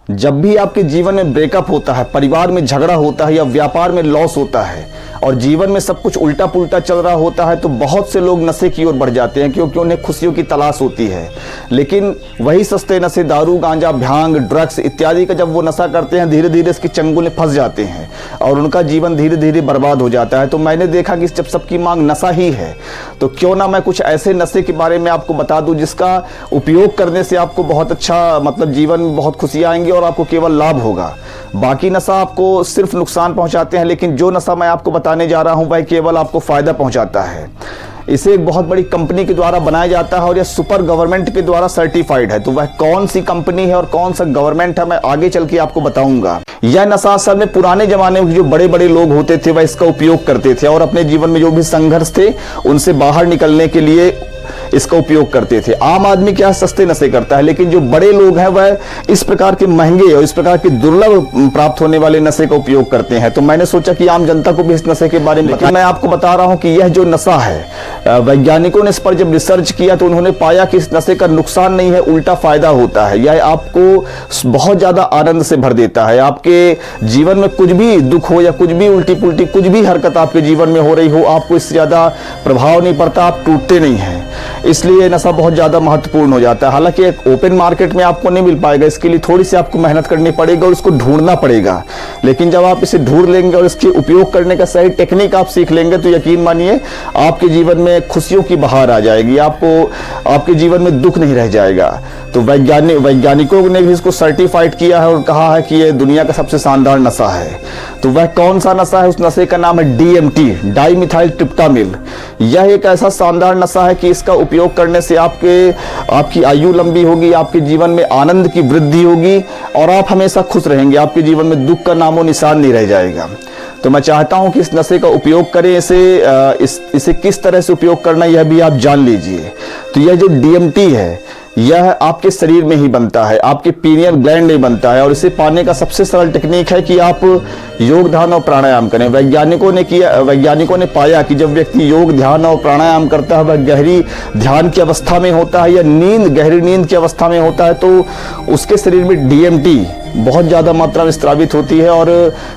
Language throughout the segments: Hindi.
जब भी आपके जीवन में ब्रेकअप होता है, परिवार में झगड़ा होता है या व्यापार में लॉस होता है और जीवन में सब कुछ उल्टा पुल्टा चल रहा होता है, तो बहुत से लोग नशे की ओर बढ़ जाते हैं क्योंकि उन्हें खुशियों की तलाश होती है। लेकिन वही सस्ते नशे दारू, गांजा, भांग, ड्रग्स इत्यादि का जब वो नशा करते हैं, धीरे धीरे इसकी चंगुल में फंस जाते हैं और उनका जीवन धीरे धीरे बर्बाद हो जाता है। तो मैंने देखा कि जब सबकी मांग नशा ही है, तो क्यों ना मैं कुछ ऐसे नशे के बारे में आपको बता दूं जिसका उपयोग करने से आपको बहुत अच्छा मतलब जीवन में बहुत खुशियाँ आएंगी और आपको केवल लाभ होगा। बाकी नशा आपको सिर्फ नुकसान पहुंचाते हैं, लेकिन जो नशा मैं आपको बताने जा रहा हूं वह केवल आपको फायदा पहुंचाता है। इसे एक बहुत बड़ी कंपनी के द्वारा बनाया जाता है और यह सुपर गवर्नमेंट के द्वारा सर्टिफाइड है। तो वह कौन सी कंपनी है और कौन सा गवर्नमेंट है, मैं आगे चल के आपको बताऊंगा। यह नशा असल में पुराने जमाने में जो बड़े बड़े लोग होते थे वह इसका उपयोग करते थे और अपने जीवन में जो भी संघर्ष थे उनसे बाहर निकलने के लिए इसका उपयोग करते थे। आम आदमी क्या सस्ते नशे करता है, लेकिन जो बड़े लोग हैं वह इस प्रकार के महंगे और इस प्रकार के दुर्लभ प्राप्त होने वाले नशे का उपयोग करते हैं। तो मैंने सोचा कि आम जनता को भी इस नशे के बारे में बताऊं। मैं आपको बता रहा हूं कि यह जो नशा है, वैज्ञानिकों ने इस पर जब रिसर्च किया तो उन्होंने पाया कि इस नशे का नुकसान नहीं है, उल्टा फायदा होता है। यह आपको बहुत ज्यादा आनंद से भर देता है। आपके जीवन में कुछ भी दुख हो या कुछ भी उल्टी पुल्टी कुछ भी हरकत आपके जीवन में हो रही हो, आपको इससे ज्यादा प्रभाव नहीं पड़ता, आप टूटते नहीं हैं। इसलिए नशा बहुत ज़्यादा महत्वपूर्ण हो जाता है। हालांकि एक ओपन मार्केट में आपको नहीं मिल पाएगा, इसके लिए थोड़ी सी आपको मेहनत करनी पड़ेगी और इसको ढूंढना पड़ेगा। लेकिन जब आप इसे ढूंढ लेंगे और इसके उपयोग करने का सही टेक्निक आप सीख लेंगे तो यकीन मानिए आपके जीवन में खुशियों की बहार आ जाएगी, आपको आपके जीवन में दुख नहीं रह जाएगा। तो वैज्ञानिकों ने भी इसको सर्टिफाइड किया है और कहा है कि यह दुनिया का सबसे शानदार नशा है। तो वह कौन सा नशा है? उस नशे का नाम है DMT, डाइमिथाइल ट्रिप्टामिल। यह एक ऐसा शानदार नशा है कि इसका उपयोग करने से आपकी आयु लंबी होगी, आपके जीवन में आनंद की वृद्धि होगी और आप हमेशा खुश रहेंगे। आपके जीवन में दुख का नामो निशान नहीं रह जाएगा। तो मैं चाहता हूं कि इस नशे का उपयोग करें। इसे किस तरह से उपयोग करना यह भी आप जान लीजिए। तो यह जो DMT है यह आपके शरीर में ही बनता है, आपके पीनियल ग्लैंड में बनता है और इसे पाने का सबसे सरल टेक्निक है कि आप योग, ध्यान और प्राणायाम करें। वैज्ञानिकों ने पाया कि जब व्यक्ति योग, ध्यान और प्राणायाम करता है, वह गहरी ध्यान की अवस्था में होता है या गहरी नींद की अवस्था में होता है, तो उसके शरीर में DMT बहुत ज़्यादा मात्रा में स्रावित होती है और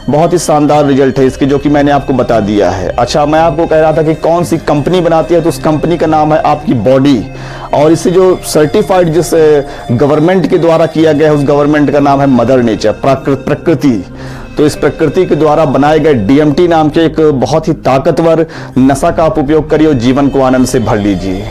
बहुत ही शानदार रिजल्ट है इसके, जो कि मैंने आपको बता दिया है। अच्छा, मैं आपको कह रहा था कि कौन सी कंपनी बनाती है, तो उस कंपनी का नाम है आपकी बॉडी और इसे जो सर्टिफाइड जिस गवर्नमेंट के द्वारा किया गया है उस गवर्नमेंट का नाम है मदर नेचर, प्रकृति। तो इस प्रकृति के द्वारा बनाए गए DMT नाम के एक बहुत ही ताकतवर नशा का आप उपयोग करिए और जीवन को आनंद से भर लीजिए।